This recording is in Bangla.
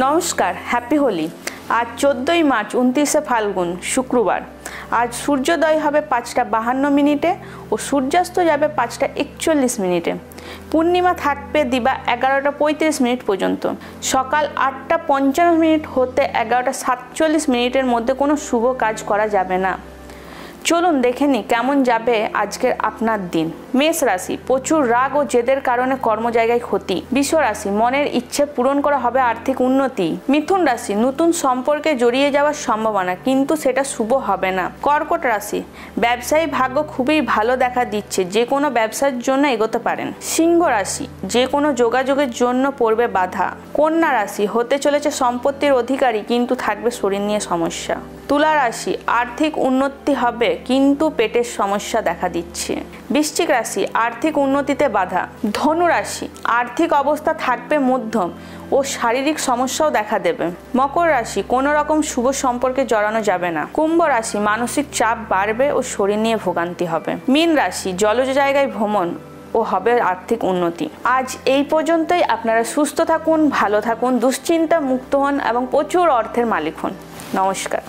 নমস্কার, হ্যাপি হোলি। আজ 14ই মার্চ 29শে ফাল্গুন শুক্রবার। আজ সূর্যোদয় হবে 5টা 52 ও সূর্যাস্ত যাবে 5টা 41 মিনিটে। পূর্ণিমা থাকবে দিবা 11টা 35 পর্যন্ত। সকাল 8টা 55 হতে 11টা 47 মধ্যে কোনো শুভ কাজ করা যাবে না। চলুন দেখে নিই কেমন যাবে আজকের আপনার দিন। মেষ রাশি, প্রচুর রাগ ও জেদের কারণে কর্মজায়গায় ক্ষতি। বৃষ রাশি, মনের ইচ্ছে পূরণ করা হবে আর্থিক উন্নতি। মিথুন রাশি, নতুন সম্পর্কে জড়িয়ে যাওয়ার সম্ভাবনা, কিন্তু সেটা শুভ হবে না। কর্কট রাশি, ব্যবসায়ী ভাগ্য খুবই ভালো দেখা দিচ্ছে, যে কোনো ব্যবসার জন্য এগোতে পারেন। সিংহ রাশি, যে কোনো যোগাযোগের জন্য পড়বে বাধা। কন্যা রাশি, হতে চলেছে সম্পত্তির অধিকারী, কিন্তু থাকবে শরীর নিয়ে সমস্যা। তুলা রাশি, আর্থিক উন্নতি হবে, কিন্তু পেটের সমস্যা দেখা দিচ্ছে। বৃশ্চিক রাশি, আর্থিক উন্নতিতে বাধা। ধনু রাশি, আর্থিক অবস্থা থাকবে মধ্যম ও শারীরিক সমস্যাও দেখা দেবে। মকর রাশি, কোনো রকম শুভ সম্পর্কে জড়ানো যাবে না। কুম্ভ রাশি, মানসিক চাপ বাড়বে ও শরীর নিয়ে ভোগান্তি হবে। মীন রাশি, জলজ জায়গায় ভ্রমণ ও হবে আর্থিক উন্নতি। আজ এই পর্যন্তই। আপনারা সুস্থ থাকুন, ভালো থাকুন, দুশ্চিন্তা মুক্ত হন এবং প্রচুর অর্থের মালিক হন। নমস্কার।